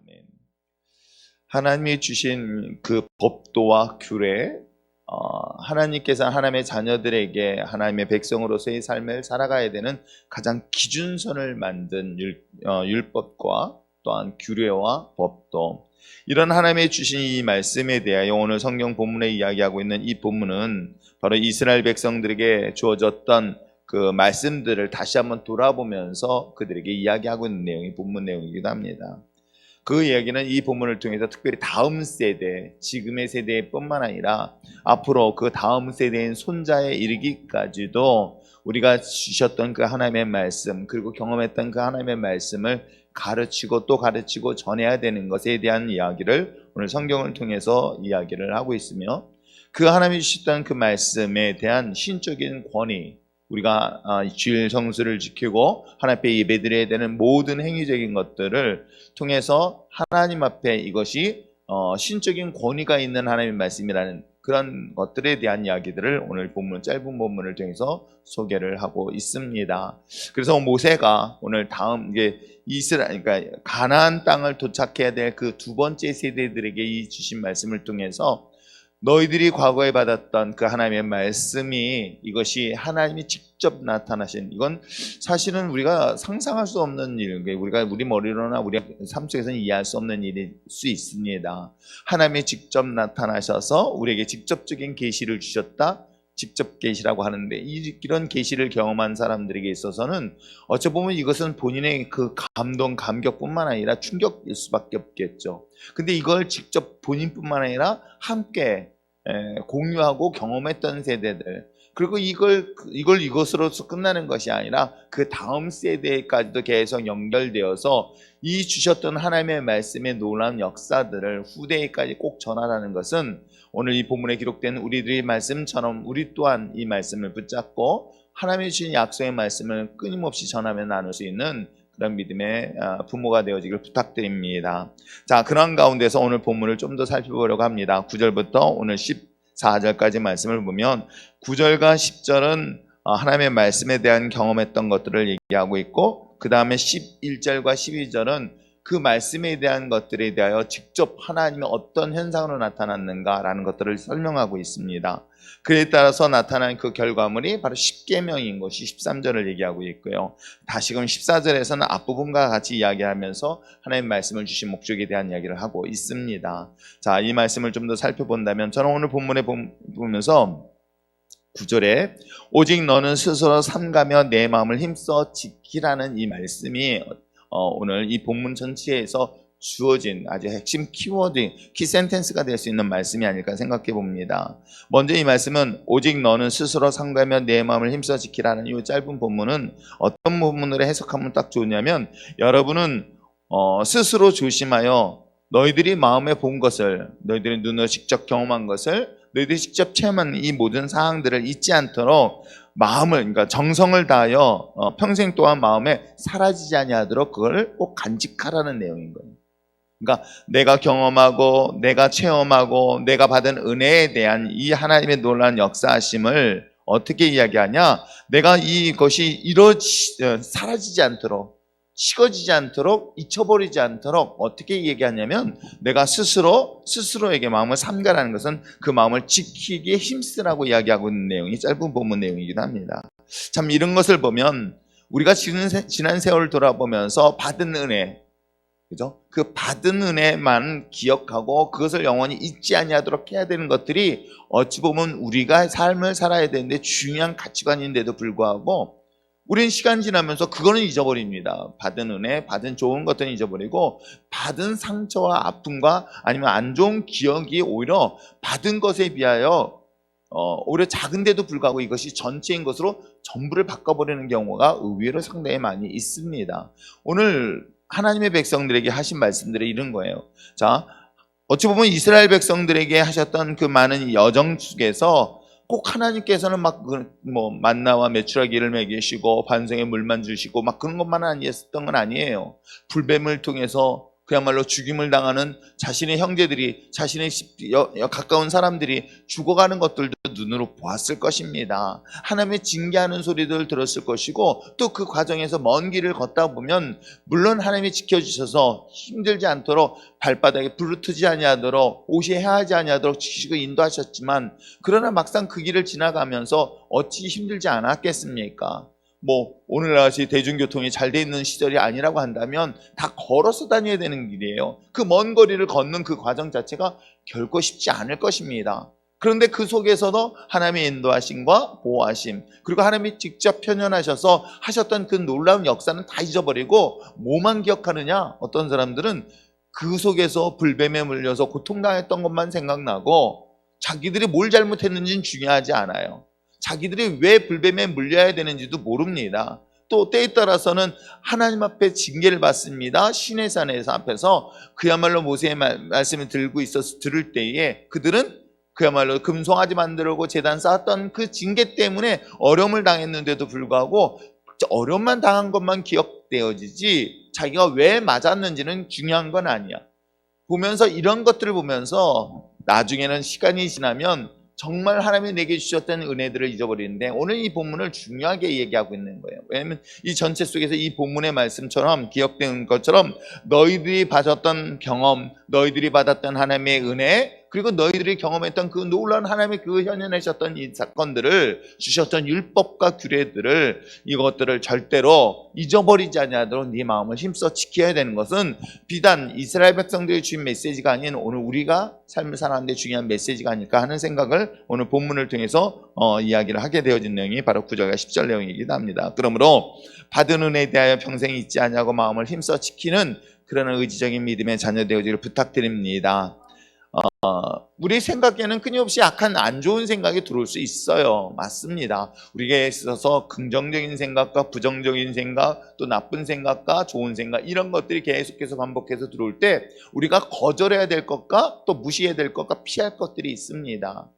아멘. 하나님이 주신 그 법도와 규례, 하나님께서 하나님의 자녀들에게 하나님의 백성으로서의 삶을 살아가야 되는 가장 기준선을 만든 율법과 또한 규례와 법도, 이런 하나님의 주신 이 말씀에 대하여 오늘 성경 본문에 이야기하고 있는 이 본문은 바로 이스라엘 백성들에게 주어졌던 그 말씀들을 다시 한번 돌아보면서 그들에게 이야기하고 있는 내용이 본문 내용이기도 합니다. 그 이야기는 이 본문을 통해서 특별히 다음 세대, 지금의 세대뿐만 아니라 앞으로 그 다음 세대인 손자에 이르기까지도 우리가 주셨던 그 하나님의 말씀, 그리고 경험했던 그 하나님의 말씀을 가르치고 또 가르치고 전해야 되는 것에 대한 이야기를 오늘 성경을 통해서 이야기를 하고 있으며, 그 하나님이 주셨던 그 말씀에 대한 신적인 권위, 우리가 주일 성수를 지키고 하나님 앞에 예배드려야 되는 모든 행위적인 것들을 통해서 하나님 앞에 이것이 신적인 권위가 있는 하나님의 말씀이라는 그런 것들에 대한 이야기들을 오늘 본문, 짧은 본문을 통해서 소개를 하고 있습니다. 그래서 모세가 오늘 다음 그러니까 가나안 땅을 도착해야 될 그 두 번째 세대들에게 이 주신 말씀을 통해서 너희들이 과거에 받았던 그 하나님의 말씀이, 이것이 하나님이 직접 나타나신, 이건 사실은 우리가 상상할 수 없는 일, 우리 머리로나 우리 삶 속에서는 이해할 수 없는 일일 수 있습니다. 하나님이 직접 나타나셔서 우리에게 직접적인 계시를 주셨다, 직접 계시라고 하는데, 이런 계시를 경험한 사람들에게 있어서는 어찌 보면 이것은 본인의 그 감동, 감격뿐만 아니라 충격일 수밖에 없겠죠. 근데 이걸 직접 본인뿐만 아니라 함께 공유하고 경험했던 세대들, 그리고 이것으로서 끝나는 것이 아니라 그 다음 세대까지도 계속 연결되어서 이 주셨던 하나님의 말씀의 놀라운 역사들을 후대에까지 꼭 전하라는 것은, 오늘 이 본문에 기록된 우리들의 말씀처럼 우리 또한 이 말씀을 붙잡고 하나님의 주신 약속의 말씀을 끊임없이 전하며 나눌 수 있는 그런 믿음의 부모가 되어지길 부탁드립니다. 자, 그런 가운데서 오늘 본문을 좀 더 살펴보려고 합니다. 9절부터 오늘 14절까지 말씀을 보면, 9절과 10절은 하나님의 말씀에 대한 경험했던 것들을 얘기하고 있고, 그 다음에 11절과 12절은 그 말씀에 대한 것들에 대하여 직접 하나님이 어떤 현상으로 나타났는가라는 것들을 설명하고 있습니다. 그에 따라서 나타난 그 결과물이 바로 십계명인 것이 13절을 얘기하고 있고요. 다시금 14절에서는 앞부분과 같이 이야기하면서 하나님의 말씀을 주신 목적에 대한 이야기를 하고 있습니다. 자, 이 말씀을 좀 더 살펴본다면, 저는 오늘 본문에 보면서 9절에 오직 너는 스스로 삼가며 내 마음을 힘써 지키라는 이 말씀이 오늘 이 본문 전체에서 주어진 아주 핵심 키워드, 키센텐스가 될 수 있는 말씀이 아닐까 생각해 봅니다. 먼저 이 말씀은 오직 너는 스스로 삼가며 내 마음을 힘써 지키라는 이 짧은 본문은 어떤 본문으로 해석하면 딱 좋냐면, 여러분은 스스로 조심하여 너희들이 마음에 본 것을, 너희들이 눈으로 직접 경험한 것을, 너희들이 직접 체험한 이 모든 사항들을 잊지 않도록 마음을, 그러니까 정성을 다하여 평생 동안 마음에 사라지지 아니하도록 그걸 꼭 간직하라는 내용인 거예요. 그러니까 내가 경험하고 내가 체험하고 내가 받은 은혜에 대한 이 하나님의 놀라운 역사하심을 어떻게 이야기하냐, 내가 이것이 사라지지 않도록, 식어지지 않도록, 잊혀버리지 않도록 어떻게 얘기하냐면, 내가 스스로에게 마음을 삼가라는 것은 그 마음을 지키기에 힘쓰라고 이야기하고 있는 내용이 짧은 본문 내용이기도 합니다. 참 이런 것을 보면 우리가 지난 세월을 돌아보면서 받은 은혜, 그죠? 그 받은 은혜만 기억하고 그것을 영원히 잊지 아니하도록 해야 되는 것들이 어찌 보면 우리가 삶을 살아야 되는데 중요한 가치관인데도 불구하고 우리는 시간 지나면서 그거는 잊어버립니다. 받은 은혜, 받은 좋은 것들은 잊어버리고, 받은 상처와 아픔과 아니면 안 좋은 기억이 오히려 받은 것에 비하여 오히려 작은데도 불구하고 이것이 전체인 것으로 전부를 바꿔버리는 경우가 의외로 상당히 많이 있습니다. 오늘 하나님의 백성들에게 하신 말씀들이 이런 거예요. 자, 어찌 보면 이스라엘 백성들에게 하셨던 그 많은 여정 속에서 꼭 하나님께서는 만나와 메추라기를 먹이시고 반성의 물만 주시고 그런 것만 아니었던 건 아니에요. 불뱀을 통해서 그야말로 죽임을 당하는 자신의 형제들이, 자신의 가까운 사람들이 죽어가는 것들도 눈으로 보았을 것입니다. 하나님의 징계하는 소리들을 들었을 것이고, 또 그 과정에서 먼 길을 걷다 보면 물론 하나님이 지켜주셔서 힘들지 않도록 발바닥에 부르트지 아니하도록 옷이 해하지 아니하도록 지키시고 인도하셨지만, 그러나 막상 그 길을 지나가면서 어찌 힘들지 않았겠습니까? 오늘날같이 대중교통이 잘 돼 있는 시절이 아니라고 한다면 다 걸어서 다녀야 되는 길이에요. 그 먼 거리를 걷는 그 과정 자체가 결코 쉽지 않을 것입니다. 그런데 그 속에서도 하나님의 인도하심과 보호하심, 그리고 하나님이 직접 편연하셔서 하셨던 그 놀라운 역사는 다 잊어버리고 뭐만 기억하느냐? 어떤 사람들은 그 속에서 불뱀에 물려서 고통당했던 것만 생각나고 자기들이 뭘 잘못했는지는 중요하지 않아요. 자기들이 왜 불뱀에 물려야 되는지도 모릅니다. 또 때에 따라서는 하나님 앞에 징계를 받습니다. 시내산에서 앞에서 그야말로 모세의 말씀을 들고 있어서 들을 때에 그들은 그야말로 금송아지 만들고 제단 쌓았던 그 징계 때문에 어려움을 당했는데도 불구하고 어려움만 당한 것만 기억되어지지 자기가 왜 맞았는지는 중요한 건 아니야. 보면서 이런 것들을 보면서 나중에는 시간이 지나면 정말 하나님이 내게 주셨던 은혜들을 잊어버리는데, 오늘 이 본문을 중요하게 얘기하고 있는 거예요. 왜냐하면 이 전체 속에서 이 본문의 말씀처럼 기억된 것처럼 너희들이 받았던 경험, 너희들이 받았던 하나님의 은혜, 그리고 너희들이 경험했던 그 놀라운 하나님의 그 현현하셨던 이 사건들을, 주셨던 율법과 규례들을, 이것들을 절대로 잊어버리지 아니하도록 네 마음을 힘써 지켜야 되는 것은 비단 이스라엘 백성들이 주신 메시지가 아닌 오늘 우리가 삶을 살아가는데 중요한 메시지가 아닐까 하는 생각을 오늘 본문을 통해서 이야기를 하게 되어진 내용이 바로 9절과 10절 내용이기도 합니다. 그러므로 받은 은혜에 대하여 평생 잊지 아니하고 마음을 힘써 지키는 그런 의지적인 믿음의 자녀 되어지기를 부탁드립니다. 우리 생각에는 끊임없이 약간 안 좋은 생각이 들어올 수 있어요. 맞습니다. 우리에게 있어서 긍정적인 생각과 부정적인 생각, 또 나쁜 생각과 좋은 생각, 이런 것들이 계속해서 반복해서 들어올 때 우리가 거절해야 될 것과 또 무시해야 될 것과 피할 것들이 있습니다.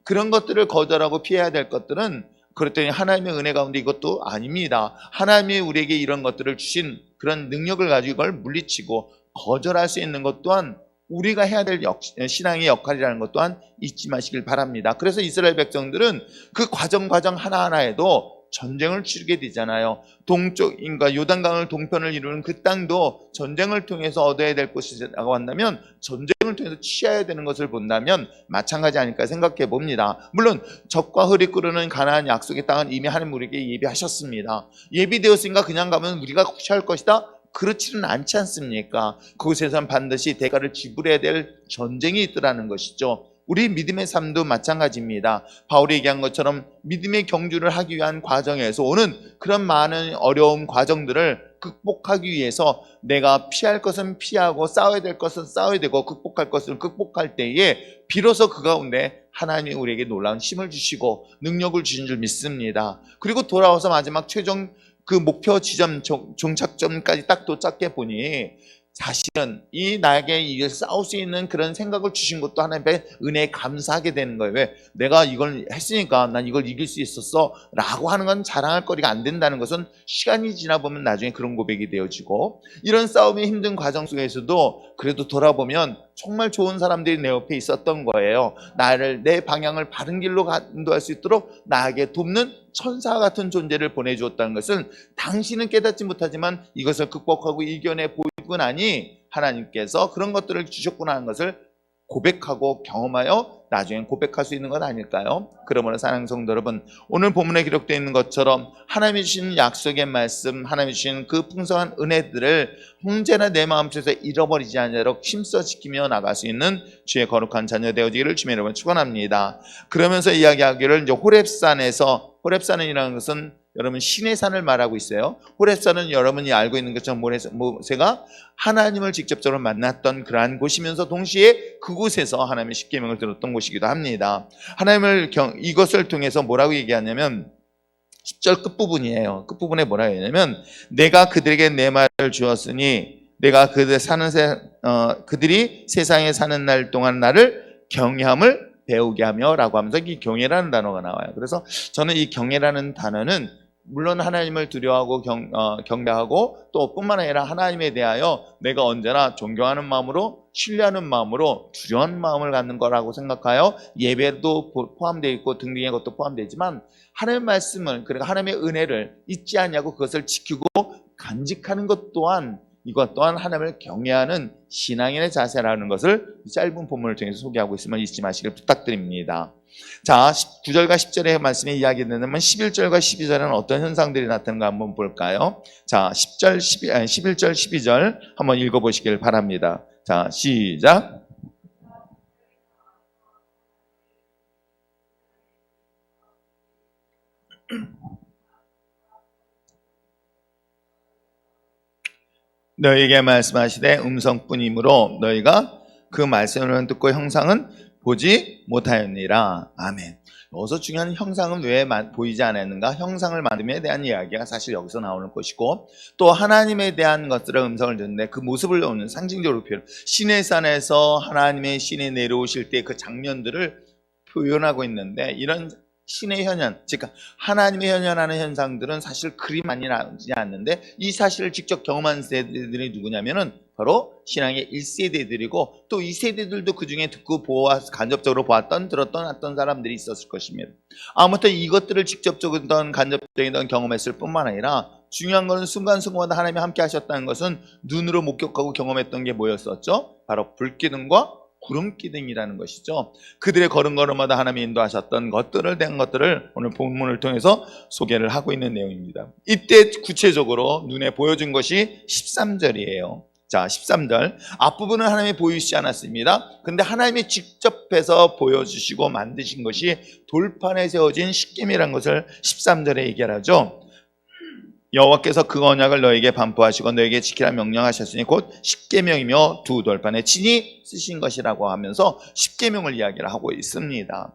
그런 것들을 거절하고 피해야 될 것들은, 그랬더니 하나님의 은혜 가운데 이것도 아닙니다. 하나님이 우리에게 이런 것들을 주신 그런 능력을 가지고 이걸 물리치고 거절할 수 있는 것 또한 우리가 해야 될 신앙의 역할이라는 것 또한 잊지 마시길 바랍니다. 그래서 이스라엘 백성들은 그 과정 하나하나에도 전쟁을 치르게 되잖아요. 동쪽인가 요단강을 동편을 이루는 그 땅도 전쟁을 통해서 얻어야 될 것이라고 한다면, 전쟁을 통해서 취해야 되는 것을 본다면 마찬가지 아닐까 생각해 봅니다. 물론 적과 흙이 끓는 가나안 약속의 땅은 이미 하나님 우리에게 예비하셨습니다. 예비되었으니까 그냥 가면 우리가 취할 것이다? 그렇지는 않지 않습니까? 그곳에선 반드시 대가를 지불해야 될 전쟁이 있더라는 것이죠. 우리 믿음의 삶도 마찬가지입니다. 바울이 얘기한 것처럼 믿음의 경주를 하기 위한 과정에서 오는 그런 많은 어려움 과정들을 극복하기 위해서 내가 피할 것은 피하고 싸워야 될 것은 싸워야 되고 극복할 것은 극복할 때에 비로소 그 가운데 하나님이 우리에게 놀라운 힘을 주시고 능력을 주신 줄 믿습니다. 그리고 돌아와서 마지막 최종 그 목표 지점, 종착점까지 딱 도착해 보니 사실은 나에게 이걸 싸울 수 있는 그런 생각을 주신 것도 하나님의 은혜에 감사하게 되는 거예요. 왜? 내가 이걸 했으니까 난 이걸 이길 수 있었어 라고 하는 건 자랑할 거리가 안 된다는 것은 시간이 지나보면 나중에 그런 고백이 되어지고, 이런 싸움이 힘든 과정 속에서도 그래도 돌아보면 정말 좋은 사람들이 내 옆에 있었던 거예요. 내 방향을 바른 길로 인도할 수 있도록 나에게 돕는 천사 같은 존재를 보내주었다는 것은 당신은 깨닫지 못하지만 이것을 극복하고 이겨내 보이고 나니 하나님께서 그런 것들을 주셨구나 하는 것을 고백하고 경험하여 나중엔 고백할 수 있는 것 아닐까요? 그러므로 사랑하는 성도 여러분, 오늘 본문에 기록되어 있는 것처럼 하나님이 주신 약속의 말씀, 하나님이 주신 그 풍성한 은혜들을 언제나 내 마음속에서 잃어버리지 않도록 힘써 지키며 나갈 수 있는 주의 거룩한 자녀 되어지기를 주의 이름으로 축원합니다. 그러면서 이야기하기를 이제 호렙산이라는 것은 여러분 신의 산을 말하고 있어요. 호렙산은 여러분이 알고 있는 것처럼 모세가 하나님을 직접적으로 만났던 그러한 곳이면서 동시에 그곳에서 하나님의 십계명을 들었던 곳이기도 합니다. 이것을 통해서 뭐라고 얘기하냐면 10절 끝부분이에요. 끝부분에 뭐라고 하냐면 내가 그들에게 내 말을 주었으니 내가 그들이 세상에 사는 날 동안 나를 경외함을 배우게 하며 라고 하면서 이 경외라는 단어가 나와요. 그래서 저는 이 경외라는 단어는 물론 하나님을 두려워하고 경배하고 또 뿐만 아니라 하나님에 대하여 내가 언제나 존경하는 마음으로, 신뢰하는 마음으로, 두려운 마음을 갖는 거라고 생각하여 예배도 포함되어 있고 등등의 것도 포함되지만, 하나님의 말씀을, 그러니까 하나님의 은혜를 잊지 않냐고 그것을 지키고 간직하는 것 또한, 이것 또한 하나님을 경외하는 신앙인의 자세라는 것을 짧은 본문을 통해서 소개하고 있음을 잊지 마시길 부탁드립니다. 자, 9절과 10절의 말씀에 이야기되면 11절과 12절에는 어떤 현상들이 나타나는가 한번 볼까요? 자, 11절, 12절 한번 읽어보시길 바랍니다. 자, 시작. 너희에게 말씀하시되 음성뿐이므로 너희가 그 말씀을 듣고 형상은 보지 못하였느니라. 아멘. 여기서 중요한 형상은 왜 보이지 않았는가? 형상을 만듦에 대한 이야기가 사실 여기서 나오는 것이고, 또 하나님에 대한 것들의 음성을 듣는데 그 모습을 오는 상징적으로 표현, 신의 산에서 하나님의 신이 내려오실 때 그 장면들을 표현하고 있는데, 이런 신의 현현, 즉 하나님의 현현하는 현상들은 사실 그리 많이 나오지 않는데, 이 사실을 직접 경험한 세대들이 누구냐면은 바로 신앙의 1세대들이고, 또 2세대들도 그 중에 듣고 간접적으로 보았던, 들었던 어떤 사람들이 있었을 것입니다. 아무튼 이것들을 직접적이든 간접적이든 경험했을 뿐만 아니라, 중요한 것은 순간순간마다 하나님이 함께 하셨다는 것은 눈으로 목격하고 경험했던 게 뭐였었죠? 바로 불기둥과 구름기둥이라는 것이죠. 그들의 걸음걸음마다 하나님이 인도하셨던 것들을 대한 것들을 오늘 본문을 통해서 소개를 하고 있는 내용입니다. 이때 구체적으로 눈에 보여준 것이 13절이에요. 자, 13절 앞부분은 하나님이 보이시지 않았습니다. 근데 하나님이 직접 해서 보여주시고 만드신 것이 돌판에 세워진 십계명이라는 것을 13절에 얘기하죠. 여호와께서 그 언약을 너에게 반포하시고 너에게 지키라 명령하셨으니 곧 십계명이며 두 돌판에 친히 쓰신 것이라고 하면서 십계명을 이야기를 하고 있습니다.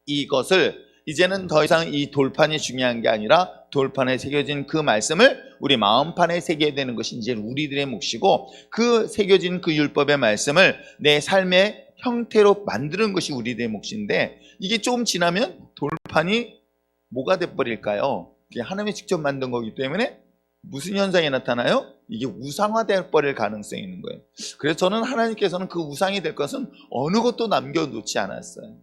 이것을 이제는 더 이상 이 돌판이 중요한 게 아니라 돌판에 새겨진 그 말씀을 우리 마음판에 새겨야 되는 것이 이제 우리들의 몫이고, 그 새겨진 그 율법의 말씀을 내 삶의 형태로 만드는 것이 우리들의 몫인데, 이게 조금 지나면 돌판이 뭐가 돼버릴까요? 하나님이 직접 만든 거기 때문에 무슨 현상이 나타나요? 이게 우상화될 버릴 가능성이 있는 거예요. 그래서 저는 하나님께서는 그 우상이 될 것은 어느 것도 남겨놓지 않았어요.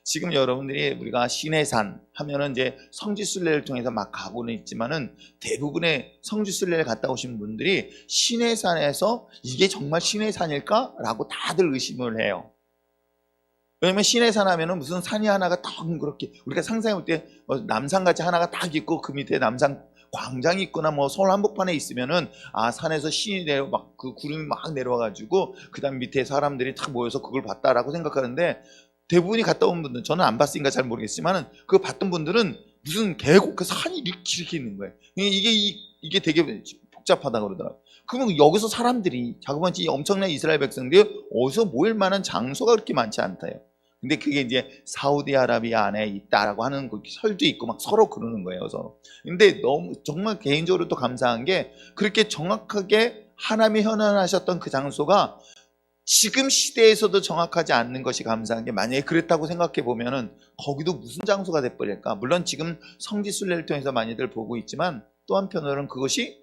지금 여러분들이 우리가 신의 산 하면은 이제 성지순례를 통해서 막 가고는 있지만은, 대부분의 성지순례를 갔다 오신 분들이 신의 산에서 이게 정말 신의 산일까? 라고 다들 의심을 해요. 왜냐면 신의 산 하면은 무슨 산이 하나가 딱 그렇게 우리가 상상해 볼 때 남산같이 하나가 딱 있고 그 밑에 남산 광장이 있거나 뭐 서울 한복판에 있으면은 산에서 신이 내려 막 그 구름이 막 내려와가지고 그다음 밑에 사람들이 다 모여서 그걸 봤다라고 생각하는데, 대부분이 갔다 온 분들은, 저는 안 봤으니까 잘 모르겠지만은 그거 봤던 분들은 무슨 계곡 그 산이 이렇게 있는 거예요. 이게 되게 복잡하다 그러더라고요. 그러면 여기서 사람들이 자그마치 엄청난 이스라엘 백성들이 어디서 모일 만한 장소가 그렇게 많지 않다요. 근데 그게 이제 사우디아라비아 안에 있다라고 하는 그 설도 있고 막 서로 그러는 거예요, 서로. 근데 너무 정말 개인적으로 또 감사한 게, 그렇게 정확하게 하나님이 현현하셨던 그 장소가 지금 시대에서도 정확하지 않는 것이 감사한 게, 만약에 그랬다고 생각해 보면은 거기도 무슨 장소가 돼버릴까. 물론 지금 성지순례를 통해서 많이들 보고 있지만, 또 한편으로는 그것이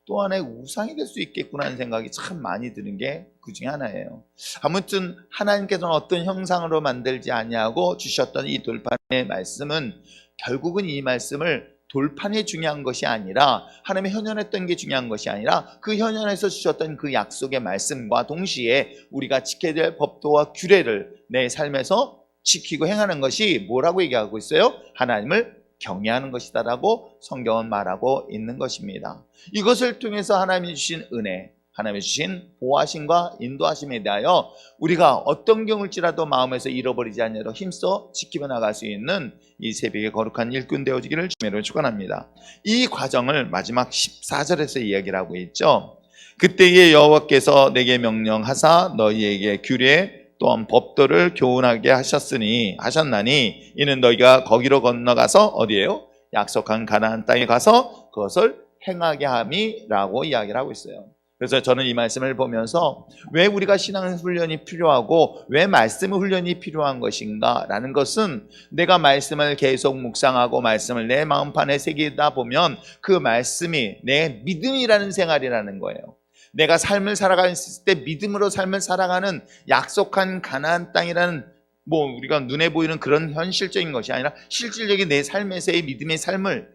또 하나의 우상이 될 수 있겠구나 하는 생각이 참 많이 드는 게 그 중에 하나예요. 아무튼 하나님께서는 어떤 형상으로 만들지 아니하고 주셨던 이 돌판의 말씀은, 결국은 이 말씀을 돌판이 중요한 것이 아니라, 하나님의 현현했던 게 중요한 것이 아니라, 그 현현에서 주셨던 그 약속의 말씀과 동시에 우리가 지켜야 될 법도와 규례를 내 삶에서 지키고 행하는 것이 뭐라고 얘기하고 있어요? 하나님을 경외하는 것이다라고 성경은 말하고 있는 것입니다. 이것을 통해서 하나님이 주신 은혜, 하나님이 주신 보호하심과 인도하심에 대하여 우리가 어떤 경우일지라도 마음에서 잃어버리지 않도록 힘써 지키며 나갈 수 있는 이 새벽의 거룩한 일꾼 되어지기를 주님으로 축원합니다. 이 과정을 마지막 14절에서 이야기를 하고 있죠. 그때에 여호와께서 내게 명령하사 너희에게 규례 또한 법도를 교훈하게 하셨나니 이는 너희가 거기로 건너가서 어디에요? 약속한 가나안 땅에 가서 그것을 행하게 함이라고 이야기를 하고 있어요. 그래서 저는 이 말씀을 보면서 왜 우리가 신앙 훈련이 필요하고 왜 말씀 훈련이 필요한 것인가 라는 것은 내가 말씀을 계속 묵상하고 말씀을 내 마음판에 새기다 보면 그 말씀이 내 믿음이라는 생활이라는 거예요. 내가 삶을 살아가는 때 믿음으로 삶을 살아가는 약속한 가나안 땅이라는 우리가 눈에 보이는 그런 현실적인 것이 아니라 실질적인 내 삶에서의 믿음의 삶을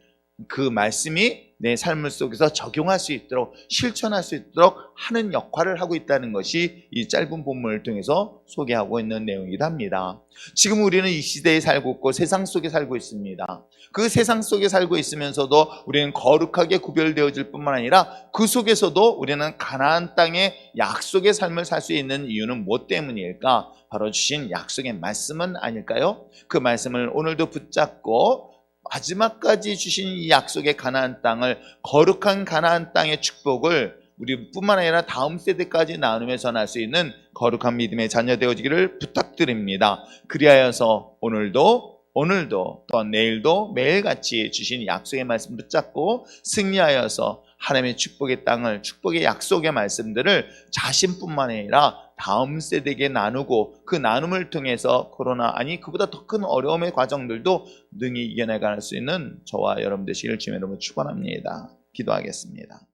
그 말씀이 내 삶 속에서 적용할 수 있도록 실천할 수 있도록 하는 역할을 하고 있다는 것이 이 짧은 본문을 통해서 소개하고 있는 내용이기도 합니다. 지금 우리는 이 시대에 살고 있고 세상 속에 살고 있습니다. 그 세상 속에 살고 있으면서도 우리는 거룩하게 구별되어질 뿐만 아니라 그 속에서도 우리는 가나안 땅의 약속의 삶을 살 수 있는 이유는 무엇 때문일까? 바로 주신 약속의 말씀은 아닐까요? 그 말씀을 오늘도 붙잡고 마지막까지 주신 이 약속의 가나안 땅을, 거룩한 가나안 땅의 축복을 우리뿐만 아니라 다음 세대까지 나누며 전할 수 있는 거룩한 믿음의 자녀 되어지기를 부탁드립니다. 그리하여서 오늘도 또 내일도 매일같이 주신 약속의 말씀 붙잡고 승리하여서 하나님의 축복의 땅을, 축복의 약속의 말씀들을 자신뿐만 아니라 다음 세대에게 나누고 그 나눔을 통해서 코로나 그보다 더 큰 어려움의 과정들도 능히 이겨나갈 수 있는 저와 여러분 되시길 주님의 이름으로 축원합니다. 기도하겠습니다.